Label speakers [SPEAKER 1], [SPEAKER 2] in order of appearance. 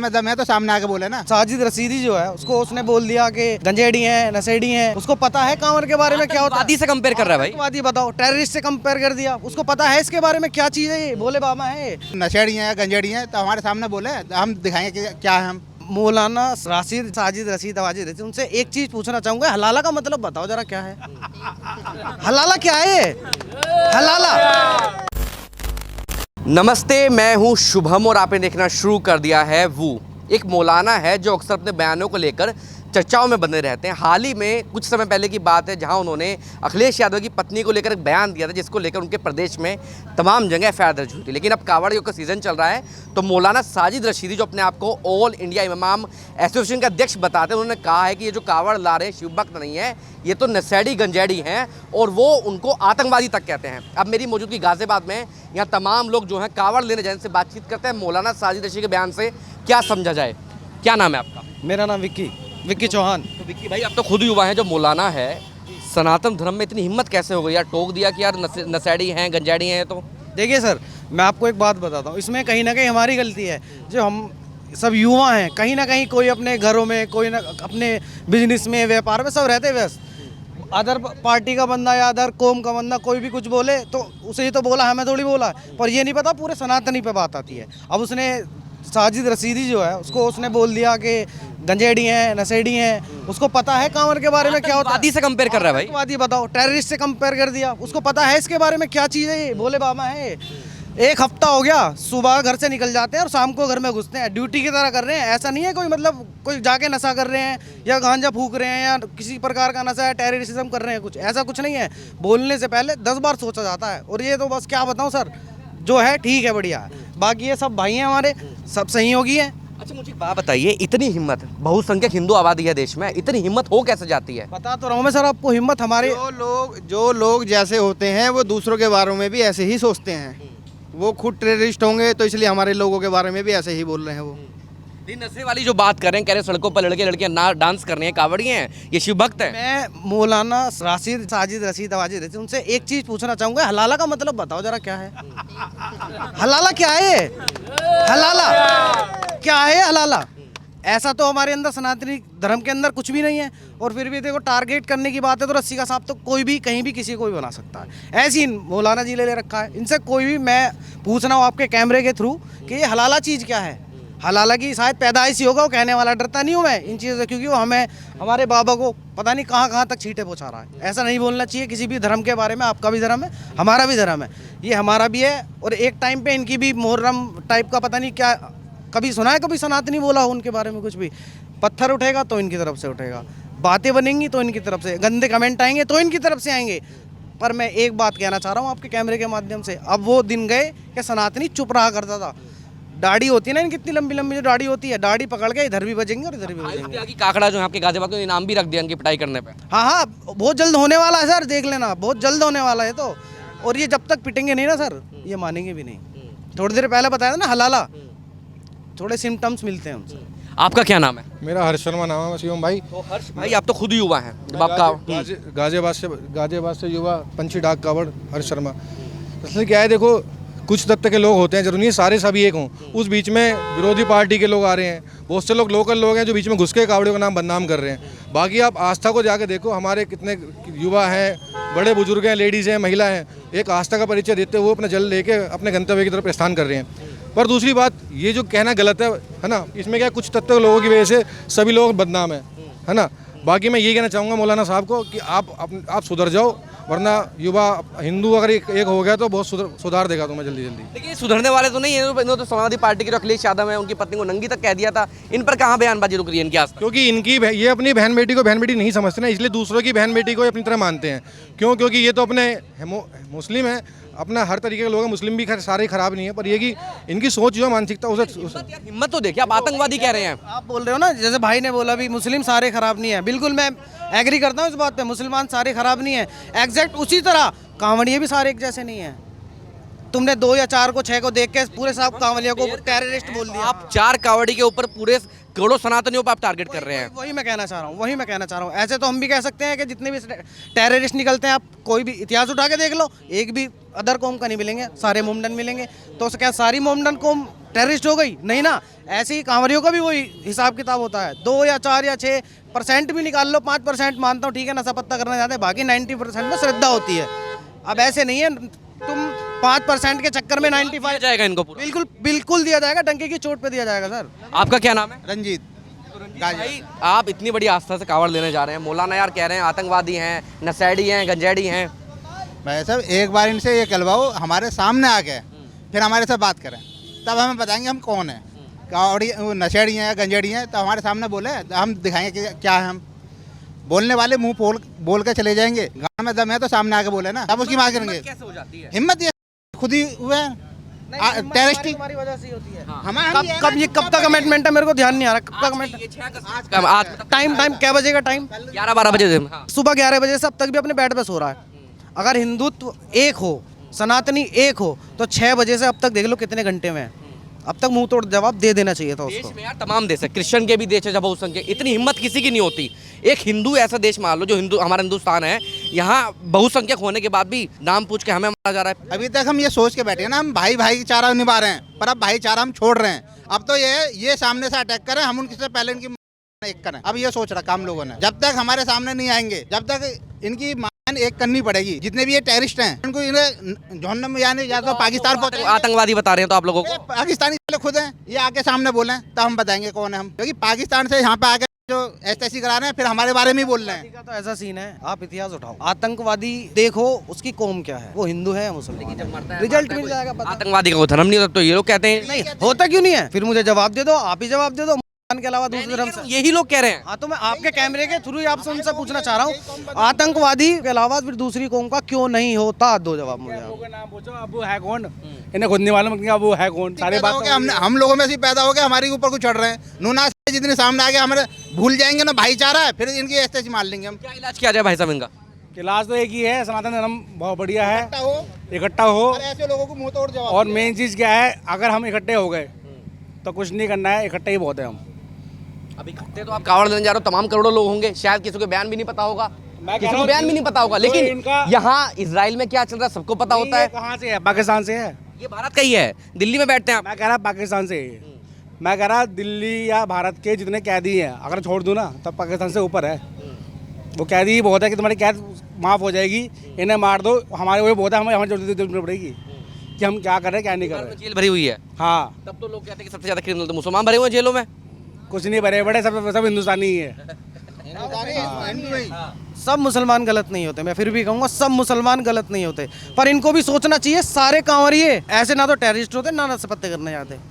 [SPEAKER 1] मैं तो सामने आके बोले ना।
[SPEAKER 2] साजिद रशीदी जो है उसको उसने बोल दिया कि गंजेड़ी हैं, नशेड़ी हैं। उसको पता है कांवर के बारे में क्या होता है।
[SPEAKER 3] आतंकवादी से कंपेयर कर रहा है भाई।
[SPEAKER 2] आतंकवादी बताओ, टेररिस्ट से कंपेयर कर दिया। उसको पता है इसके बारे में क्या चीज है, ये भोले बाबा है।
[SPEAKER 1] नशेड़ी हैं गंजेड़ी हैं तो हमारे सामने बोले, हम दिखाएंगे कि क्या है। हम
[SPEAKER 2] मौलाना राशिद साजिद रशीद वाजिद रशीद, उनसे एक चीज पूछना चाहूंगा, हलाला का मतलब बताओ जरा क्या है। हलाला क्या है, हलाला।
[SPEAKER 3] नमस्ते, मैं हूं शुभम और आपने देखना शुरू कर दिया है वो। एक मौलाना है जो अक्सर अपने बयानों को लेकर चर्चाओं में बने रहते हैं। हाल ही में कुछ समय पहले की बात है जहां उन्होंने अखिलेश यादव की पत्नी को लेकर एक बयान दिया था, जिसको लेकर उनके प्रदेश में तमाम जगह एफआईआर दर्ज हुई थी। लेकिन अब कावड़ियों का सीज़न चल रहा है तो मौलाना साजिद रशीदी जो अपने आप को ऑल इंडिया इमाम एसोसिएशन के अध्यक्ष बताते हैं, उन्होंने कहा है कि ये जो कावड़ ला रहे शिव भक्त नहीं है, ये तो नशेड़ी गंजेड़ी हैं और वो उनको आतंकवादी तक कहते हैं। अब मेरी मौजूदगी गाजियाबाद में, यहाँ तमाम लोग जो हैं कावड़ लेने जाने से बातचीत करते हैं। मौलाना साजिद रशीदी के बयान से क्या समझा जाए। क्या नाम है आपका?
[SPEAKER 2] मेरा नाम विक्की चौहान।
[SPEAKER 3] तो विक्की भाई, आप तो खुद युवा हैं, जो मौलाना है, सनातन धर्म में इतनी हिम्मत कैसे हो गई यार? टोक दिया कि यार नशेड़ी हैं, गंजेड़ी हैं। तो
[SPEAKER 2] देखिए सर, मैं आपको एक बात बताता हूँ, इसमें कहीं ना कहीं हमारी गलती है। जो हम सब युवा हैं, कहीं ना कहीं कोई अपने घरों में, कोई ना अपने बिजनेस में, व्यापार में सब रहते व्यस्त। अदर पार्टी का बंदा या अदर कौम का बंदा कोई भी कुछ बोले तो उसे ही तो बोला, हमें थोड़ी बोला। पर ये नहीं पता पूरे सनातनी पे बात आती है। अब उसने साजिद रशीदी जो है उसको उसने बोल दिया कि गंजेड़ी हैं, नशेड़ी हैं। उसको पता है कांवर के बारे में क्या होता है।
[SPEAKER 3] आतंकवादी से कंपेयर कर रहा है भाई।
[SPEAKER 2] आतंकवादी बताओ, टेररिस्ट से कंपेयर कर दिया। उसको पता है इसके बारे में क्या चीज़ है, ये भोले बाबा है। एक हफ्ता हो गया, सुबह घर से निकल जाते हैं और शाम को घर में घुसते हैं, ड्यूटी की तरह कर रहे हैं। ऐसा नहीं है कोई मतलब कोई जाके नशा कर रहे हैं या गांजा फूक रहे हैं या किसी प्रकार का नशा है, टेररिज्म कर रहे हैं, कुछ ऐसा कुछ नहीं है। बोलने से पहले 10 बार सोचा जाता है। और ये तो बस क्या बताऊं सर, जो है ठीक है, बढ़िया है। बाकी ये सब भाई हैं हमारे, सब सहयोगी हैं।
[SPEAKER 3] अच्छा, मुझे एक बात बताइए, इतनी हिम्मत, बहुसंख्यक हिंदू आबादी है देश में, इतनी हिम्मत हो कैसे जाती है?
[SPEAKER 2] बता तो रहा हूँ मैं सर आपको, हिम्मत हमारे
[SPEAKER 1] जो लोग जैसे होते हैं वो दूसरों के बारे में भी ऐसे ही सोचते हैं। वो खुद टेररिस्ट होंगे तो इसलिए हमारे लोगों के बारे में भी ऐसे ही बोल रहे हैं। वो
[SPEAKER 3] नशे वाली जो बात कर रहे हैं, कह रहे सड़कों पर लड़के लड़कियां ना डांस कर रही हैं, कावड़ी हैं, ये शिव भक्त है।
[SPEAKER 2] मैं मौलाना राशिद साजिद रशीद वाजिद रशीद, उनसे एक चीज पूछना चाहूंगा, हलाला का मतलब बताओ जरा क्या है। हलाला क्या है, हलाला क्या है, हलाला। ऐसा तो हमारे अंदर सनातनी धर्म के अंदर कुछ भी नहीं है। और फिर भी देखो, टारगेट करने की बात है तो रस्सी का सांप तो कोई भी कहीं भी किसी को भी बना सकता है। ऐसी मौलाना जी ले रखा है। इनसे कोई भी मैं पूछ रहा हूँ आपके कैमरे के थ्रू कि ये हलाला चीज़ क्या है। हलाला की शायद पैदाइश ही होगा, वो कहने वाला। डरता नहीं हूँ मैं इन चीज़ों से, क्योंकि वो हमारे बाबा को पता नहीं कहाँ कहाँ तक छींटे पहुँचा रहा है। ऐसा नहीं बोलना चाहिए किसी भी धर्म के बारे में। आपका भी धर्म है, हमारा भी धर्म है, ये हमारा भी है। और एक टाइम पे इनकी भी मुहर्रम टाइप का पता नहीं क्या, कभी सुना है कभी सनातनी बोला हो उनके बारे में कुछ भी। पत्थर उठेगा तो इनकी तरफ से उठेगा, बातें बनेंगी तो इनकी तरफ से, गंदे कमेंट आएंगे तो इनकी तरफ से आएंगे। पर मैं एक बात कहना चाह रहा हूँ आपके कैमरे के माध्यम से, अब वो दिन गए कि सनातनी चुप रहा करता था। दाढ़ी होती है ना इनकी, इतनी लंबी लंबी जो दाढ़ी होती है, दाढ़ी पकड़ के इधर भी बजेंगे और इधर भी बजेंगे।
[SPEAKER 3] काकड़ा जो है आपके गाजियाबाद में, इनाम भी रख दिया इनकी पिटाई करने पे।
[SPEAKER 2] हाँ, बहुत जल्द होने वाला है सर, देख लेना, बहुत जल्द होने वाला है। तो और ये जब तक पिटेंगे नहीं ना सर, ये मानेंगे भी नहीं। थोड़ी देर पहले बताया था ना हलाला, थोड़े सिम्टम्स मिलते हैं उनसे।
[SPEAKER 3] आपका क्या नाम है?
[SPEAKER 4] मेरा हर्ष शर्मा नाम है शिवम भाई।
[SPEAKER 3] तो हर्ष भाई, आप तो खुद युवा हैं, जब आपका
[SPEAKER 4] गाजियाबाद से युवा पंछी डाक कावड़ हर्ष शर्मा। असल क्या है, देखो कुछ तत्व के लोग होते हैं, जरूरी नहीं सारे सभी एक हों। उस बीच में विरोधी पार्टी के लोग आ रहे हैं, बहुत से लोग लोकल लोग हैं जो बीच में घुस के कावड़ियों का नाम बदनाम कर रहे हैं। बाकी आप आस्था को जाके देखो, हमारे कितने युवा हैं, बड़े बुजुर्ग हैं, लेडीज़ हैं, महिला हैं, एक आस्था का परिचय देते हुए अपना जल लेके अपने गंतव्य की तरफ प्रस्थान कर रहे हैं। पर दूसरी बात, ये जो कहना गलत है ना, इसमें क्या कुछ तत्व लोगों की वजह से सभी लोग बदनाम है ना। बाकी मैं ये कहना चाहूँगा मौलाना साहब को कि आप सुधर जाओ, वरना युवा हिंदू अगर एक हो गया तो बहुत सुधार देगा तुम्हें जल्दी जल्दी।
[SPEAKER 3] लेकिन सुधरने वाले तो नहीं है, इन्होंने तो समाजवादी पार्टी के जो अखिलेश यादव है, उनकी पत्नी को नंगी तक कह दिया था। इन पर कहाँ बयानबाजी रुक रही है इनकी आज तक?
[SPEAKER 4] क्योंकि ये अपनी बहन बेटी को बहन बेटी नहीं समझते ना, इसलिए दूसरों की बहन बेटी को अपनी तरह मानते हैं। क्योंकि ये तो अपने मुस्लिम है, अपना हर तरीके के लोग हैं, मुस्लिम भी सारे खराब नहीं है। पर ये कि इनकी सोच जो है, मानसिकता उसे
[SPEAKER 3] हिम्मत तो देखिए, आप आतंकवादी कह रहे हैं।
[SPEAKER 2] आप बोल रहे हो ना, जैसे भाई ने बोला भी मुस्लिम सारे खराब नहीं है, बिल्कुल मैं एग्री करता हूँ इस बात पे। मुसलमान सारे खराब नहीं है, एग्जैक्ट उसी तरह कांवड़िए भी सारे एक जैसे नहीं है। तुमने 2 या 4 को 6 को देख के पूरे साहब कांवड़ियों को टेररिस्ट बोल दिया।
[SPEAKER 3] आप 4 कावड़ी के ऊपर पूरे करोड़ों सनातनियों पर आप टारगेट कर रहे हैं।
[SPEAKER 2] वही मैं कहना चाह रहा हूँ, ऐसे तो हम भी कह सकते हैं कि जितने भी टेररिस्ट निकलते हैं, आप कोई भी इतिहास उठा के देख लो, एक भी अदर कौम का नहीं मिलेंगे, सारे मोमडन मिलेंगे। तो क्या सारी मोमडन कौम टेररिस्ट हो गई? नहीं ना। ऐसे ही कांवरियों का भी वही हिसाब किताब होता है। 2 या 4 या 6% भी निकाल लो, 5% मानता हूँ ठीक है, नशा पत्ता करना चाहते हैं, बाकी 90% में श्रद्धा होती है। अब ऐसे नहीं है तुम 5% के चक्कर में 95
[SPEAKER 3] जाएगा इनको पूरा।
[SPEAKER 2] बिल्कुल बिल्कुल दिया जाएगा, डंके की चोट पे दिया जाएगा सर।
[SPEAKER 3] आपका क्या नाम है?
[SPEAKER 1] रंजीत।
[SPEAKER 3] भाई आप इतनी बड़ी आस्था से कावड़ लेने जा रहे हैं, मौलाना यार कह रहे हैं आतंकवादी हैं, नशेड़ी हैं, गंजेड़ी हैं।
[SPEAKER 5] भाई साहब एक बार इनसे ये कहलवाओ हमारे सामने आके, फिर हमारे से बात करें, तब हमें बताएंगे हम कौन हैं, कावड़ी नशेड़ी हैं गंजेड़ी हैं, तो हमारे सामने बोले तो हम दिखाएंगे कि क्या है। हम बोलने वाले मुंह बोल के चले जाएंगे, गाँव में दम है तो सामने आके बोले ना, तब उसकी बात करेंगे।
[SPEAKER 3] कैसे हो जाती है
[SPEAKER 5] हिम्मत ये खुद ही हुए टेररिस्टिक
[SPEAKER 2] हमारी वजह से ही होती है।
[SPEAKER 5] हमारा
[SPEAKER 2] कब का कमिटमेंट है मेरे को ध्यान नहीं आ रहा, कब का कमिटमेंट?
[SPEAKER 3] आज
[SPEAKER 2] टाइम क्या बजेगा? टाइम
[SPEAKER 3] 11-12 बजे। हाँ।
[SPEAKER 2] सुबह 11 बजे से अब तक भी अपने बेड पे सो रहा है। अगर हिंदुत्व एक हो, सनातनी एक हो, तो 6 बजे से अब तक देख लो कितने घंटे में है। अब तक मुंह तोड़ जवाब दे देना चाहिए था
[SPEAKER 3] देश
[SPEAKER 2] उसको।
[SPEAKER 3] में यार तमाम देश है, क्रिश्चियन के भी देश है, जब बहुसंख्यक, इतनी हिम्मत किसी की नहीं होती। एक हिंदू ऐसा देश मान लो जो हिंदू हमारा हिंदुस्तान है, यहाँ बहुसंख्यक होने के बाद भी नाम पूछ के हमें मारा जा रहा है।
[SPEAKER 5] अभी तक हम ये सोच के बैठे हैं ना, हम भाईचारा निभा रहे हैं, पर अब भाईचारा हम छोड़ रहे हैं। अब तो ये सामने से अटैक करें, हम उनसे पहले इनकी एक करें। अब ये सोच रखा हम लोगों ने, जब तक हमारे सामने नहीं आएंगे, जब तक इनकी मान एक करनी पड़ेगी। जितने भी ये टेररिस्ट हैं उनको इन्हें जहन्नम में यानी या तो पाकिस्तान पहुंचे।
[SPEAKER 3] आतंकवादी बता रहे हैं तो आप लोगों को?
[SPEAKER 5] पाकिस्तानी वाले खुद हैं, ये आके सामने बोले तब हम बताएंगे कौन है हम, क्योंकि पाकिस्तान से यहाँ पे आके जो ऐसी करा रहे हैं, फिर हमारे बारे में ही बोल रहे हैं।
[SPEAKER 2] का तो ऐसा सीन है, आप इतिहास उठाओ, आतंकवादी देखो उसकी कौम क्या है, वो हिंदू है या मुसलमान, रिजल्ट मिल जाएगा पता।
[SPEAKER 3] आतंकवादी का कोई धर्म नहीं होता, तो ये लोग कहते हैं
[SPEAKER 2] नहीं होता क्यों नहीं है? फिर मुझे जवाब दे दो, आप ही जवाब दे दो के अलावा दूसरे धर्म से।
[SPEAKER 3] यही लोग कह रहे हैं।
[SPEAKER 2] हाँ तो मैं आपके कैमरे के थ्रू ही आपसे उनसे पूछना चाह रहा हूँ, आतंकवादी के अलावा फिर दूसरी कौम का क्यों नहीं होता? दो जवाब मुझे।
[SPEAKER 6] नाम पूछो, अब वो है कौन? इन्हें खुद नहीं मालूम कि अब वो है कौन। सारे बात
[SPEAKER 5] हम लोगों में से पैदा हो गए, हमारे ऊपर कुछ चढ़ रहे हैं। नूना जितने सामने आ गए हमारे भूल जाएंगे ना भाईचारा है, फिर इनकी ऐसे मार लेंगे हम।
[SPEAKER 3] क्या इलाज किया जाए भाई साहब इनका?
[SPEAKER 6] इलाज तो एक ही है, सनातन धर्म बहुत बढ़िया है, इकट्ठा हो।
[SPEAKER 5] और ऐसे लोगों को मुंह तोड़ जवाब।
[SPEAKER 6] और मेन चीज़ क्या है, अगर हम इकट्ठे हो गए तो कुछ नहीं करना है, इकट्ठे ही बहुत है हम।
[SPEAKER 3] अब इकट्ठे तो आप कावड़ लेने जा रहे हो, तमाम करोड़ों लोग होंगे, शायद किसी को बयान भी नहीं पता होगा, किसी को बयान भी नहीं पता होगा, लेकिन यहाँ इजराइल में क्या चल रहा है सबको पता होता है।
[SPEAKER 6] कहाँ से है? पाकिस्तान से है।
[SPEAKER 3] ये भारत का ही है, दिल्ली में बैठते हैं आप।
[SPEAKER 6] मैं कह रहा पाकिस्तान से है। मैं कह रहा दिल्ली या भारत के जितने कैदी हैं अगर छोड़ दूँ ना, तब पाकिस्तान से ऊपर है। वो कैदी ही बहुत है कि तुम्हारी कैद माफ़ हो जाएगी, इन्हें मार दो, हमारे वही बहुत है, हमें जरूरत पड़ेगी कि हम क्या कर रहे हैं क्या नहीं कर रहे।
[SPEAKER 3] जेल भरी हुई है।
[SPEAKER 6] हाँ,
[SPEAKER 3] तब तो लोग कहते हैं कि सबसे ज्यादा क्रिमिनल तो मुसलमान भरे हुए हैं जेलों में।
[SPEAKER 6] कुछ नहीं भरे बड़े, सब हिंदुस्तानी ही है।
[SPEAKER 2] सब मुसलमान गलत नहीं होते, मैं फिर भी कहूँगा सब मुसलमान गलत नहीं होते, पर इनको भी सोचना चाहिए, सारे कांवरिये ऐसे ना तो टेररिस्ट होते ना नशा पत्ते करने जाते।